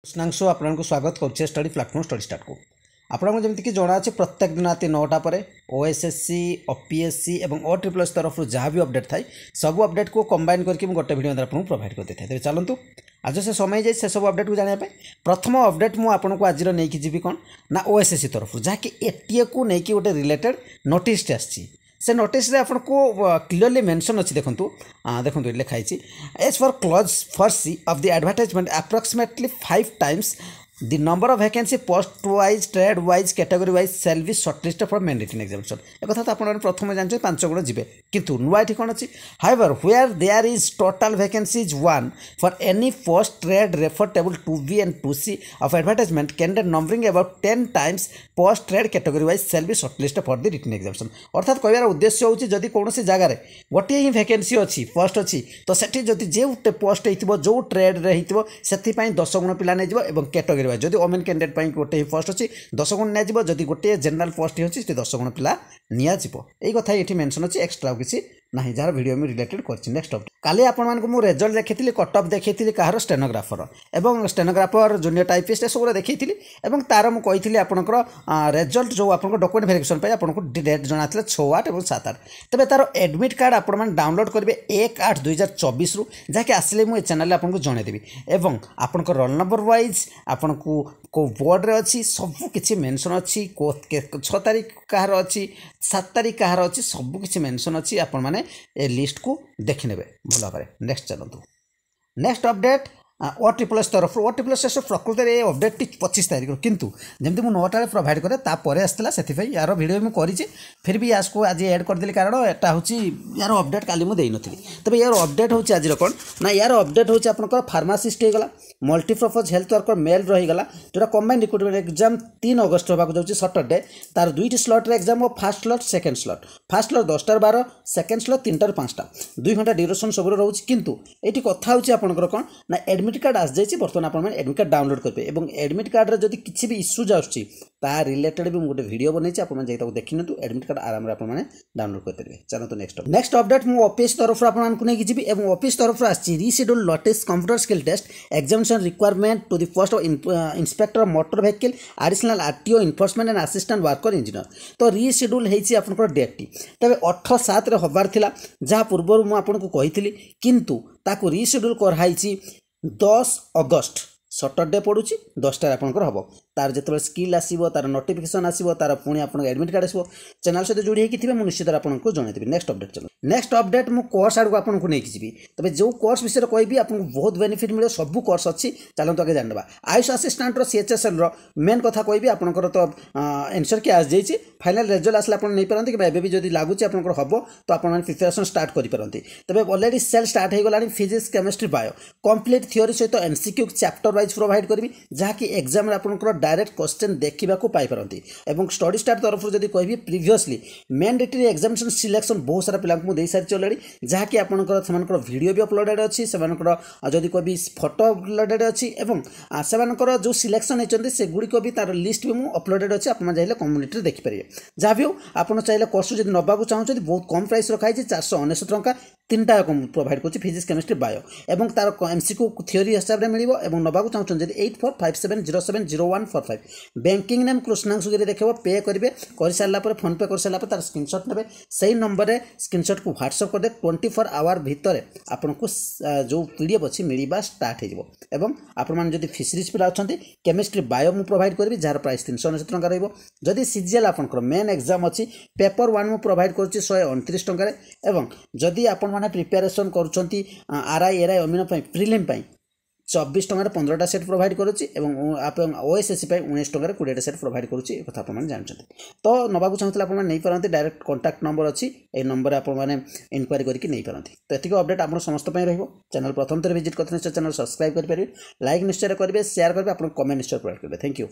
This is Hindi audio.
कृष्णांशु आपको स्वागत करुचे स्टडी प्लाटफर्म स्टडी स्टार्ट को आपको जमीक जना अच्छे प्रत्येक दिन रात 9टा पर ओएसएससी ओपीएससी और OSSC तरफ जहाँ भी अपडेट थाए सब अपडेट को कंबाइन करके गोटे वीडियो आपको प्रोवाइड करते तेज चलतु आज से समय जाए से सब अपडेट को जानापी प्रथम अपडेट मुझे आज नहीं जी कौन ना ओएसएससी तरफ जहाँकि एटीए को लेकिन गोटे रिलेटेड नोटिस आसी से नोटिस रे आपको क्लियरली मेंशन अच्छी देखो देखो लिखाई as for clause 4C of the advertisement approximately 5 times the number of vacancy post wise trade wise category wise shall be shortlisted for mandatory examination एक कथा तो आपन प्रथम जानछे 5 गुण जिबे किंतु नुवा एठी कोन अछि however where there is total vacancies 1 for any post trade refer table 2B and 2C of advertisement candidate numbering about 10 times post trade category wise shall be shortlisted for the written examination अर्थात कहबार उद्देश्य होछि जदि कोनोसी जगह रे गोटे ही वैकेंसी अछि पोस्ट अछि तो सेठी जदि जे पोस्ट हेतिबो जो ट्रेड रे हेतिबो सेति पई 10 गुण पिला नै जिवो एवं कैटेगरी जदि ओमेन कैंडिडेट गोटे ही पोस्ट अच्छी 10 गुण निया जदि गोटे जनरल पोस्ट ही 10 गुण पिला निया ये कथा ये मेंशन अच्छी एक्सट्रा किसी ना जहाँ वीडियो में रिलेटेड कर नेक्स्ट अपडेट काली आपको रिजल्ट देखी कट ऑफ देखी कहार स्टेनोग्राफर एवं स्टेनोग्राफर जूनियर टाइपिस्ट सब देखी तार मुझे आपंकर रिजल्ट जो आप डॉक्यूमेंट वेरिफिकेशन आपको डेट जना 6/8 और 7/8 तेज तार एडमिट कार्ड आप डाउनलोड करेंगे 1/8/2024 जहाँकि आसिले मुझे चैनल आपको जनईदेवी एवं आपंक रोल नंबर वाइज आपन को बोर्ड रे अच्छी सबकि मेंशन अच्छी 6 तारीख कहार अच्छी 7 तारीख कहार अच्छी सबकि मेंशन अच्छी आपण माने ए लिस्ट को देखने भल भाव नेक्स्ट चलतु नेक्स्ट अपडेट OSSC तरफ OSSC प्रकृत में अपडेट 25 तारीख किंतु जमी मुझे 9टा प्रोवाइड करे तापर आसाला से यार वीडियो मुझे फिर भी इसको आज ऐड करदेली कारण यहाँ हूँ यार अपडेट काली मुझे देती तबे यार अपडेट हूँ आज कौन ना यार अपडेट हूँ आप फार्मासीस्ट होगा मल्टीपर्पज हेल्थ वर्कर मेल रहीगला जोटा कंबाइंड रिक्रुटमेंट एग्जाम 3 अगस्त होगा जाऊँगी सटरडे तार 2टी स्लॉट एग्जाम हो first slot second slot first slot 10टार 12 सेकेंड स्लॉट 3टार 5टा 2 घंटा ड्यूरेशन सब रोचे किंतु ये कथा हूँ आपंकर कौन ना एडमिट कार्ड आस जाइए बर्तमान आप एडमिट कार्ड डाउनलोड करेंगे और एडमिट कार्ड रे जदि किसी भी इश्यूज आसुच्छी ता रिलेटेड भी गोटे वीडियो बनई आप देखी नितु एडमिट कार्ड आराम आपने डाउनलोड करेंगे चलते नेक्स्ट अपडेट मुझे ऑफिस तरफ आपको नहीं जी और ऑफिस तरफ आसी reschedule latest computer skill test examination requirement to the post of inspector of motor vehicle additional RTO enforcement and assistant worker engineer तो रिशेड्यूल होती आपंकर डेट टी तेज 8/7 हबार थिला जहाँ पूर्व मुझे कही किंतु ताकू रिशेड्यूल कराई 10 अगस्त सटरडे पड़ू 10टार आपंकर हम तार जो स्किल आसो तार नोटिफिकेशन आसो तार पुणी आप एडमिट कार्ड आसो चैनल सहित जोड़ी होती मुझे निश्चित आपको जनईदेवी नेक्स्ट अपडेट चलो नेक्स्ट अपडेट मुझे कोर्स आड़ को आपको नहीं जी तबे जो कोर्स विषय कहि आपको बहुत बेनिफिट मिले सब कोर्स अच्छी चलते आगे जानवा आयुष असिस्टेंट CHSL मेन कथा कहि आपंकर तो आंसर की आस जाइए फाइनल रिजल्ट आसले आप नहीं पारती कि एवं जब लगुच आप हम तो आप प्रिपेरेसन स्टार्ट करेंगे तबे ऑलरेडी सेल स्टार्ट हो गला physics chemistry bio complete theory सहित MCQ चैप्टर वाइज प्रोवाइड करी जहाँकि एग्जाम आपंकर डायरेक्ट क्वेश्चन देखा पाइपारती और स्टडी स्टार्ट तरफ जब कहि प्रीवियसली मैंडेटरी एग्जामिनेशन सिलेक्शन बहुत सारा पिला दे सारी ऑलरेडी जहाँकि आपंकर वीडियो भी अपलोडेड अच्छी से जदि कहि फोटो अपलोडेड अच्छी और जो सिलेक्शन होती से गुड़िक भी तार लिस्ट भी मुझे अपलोडेड अच्छी आप चाहिए कम्युनिटी देखिपारे जहाँ भी हो आप चाहिए कोर्स जब नवाक चाहते बहुत कम प्राइस रखाई 499 टंका 3टा प्रोवाइड कर फिजिक्स केमिस्ट्री बायो और तार MCQ थ्योरी हिसाब से मिले और नवाक चाहते जब 8457070145 बैंकिंग नेम कृष्णांशु गिरी देखे पे करेंगे कर सारापर फोन पे कर सारापर तार स्क्रीनशॉट ने से नंबर में स्क्रीनशॉट को व्हाट्सअप करदे 24 आवर भितर आपको जो PDF अच्छी मिलवा स्टार्ट हो आपड़ी फिशरीज पिला अच्छा केमिस्ट्री बायो मुझे प्रोवाइड करी जार प्राइस 399 टंका रही CGL आपंकर मेन एग्जाम अच्छी पेपर 1 मुझे प्रोवाइड कर 129 टंकार एवं जदि आप प्रिपेरेसन करुँच RI RI अमीन प्रिलिम 24 टंकार 15टा सेट प्रोवाइड करुच्ची OSSC 19 टंकार 20टा सेट प्रोवाइड करुच्ची कथा आप जानते तो नवाक चाहते आप नहीं पारती डायरेक्ट कॉन्टैक्ट नंबर अच्छी ये नंबर आपने इनक्वारी करके नहीं पारती तो ये अपडेट आप समस्त चैनल प्रथम थर विजिट करते चैनल सब्सक्राइब करेंगे लाइक निश्चय करेंगे शेयर करेंगे आप कमेंट निश्चय प्रोवाइड करेंगे थैंक यू।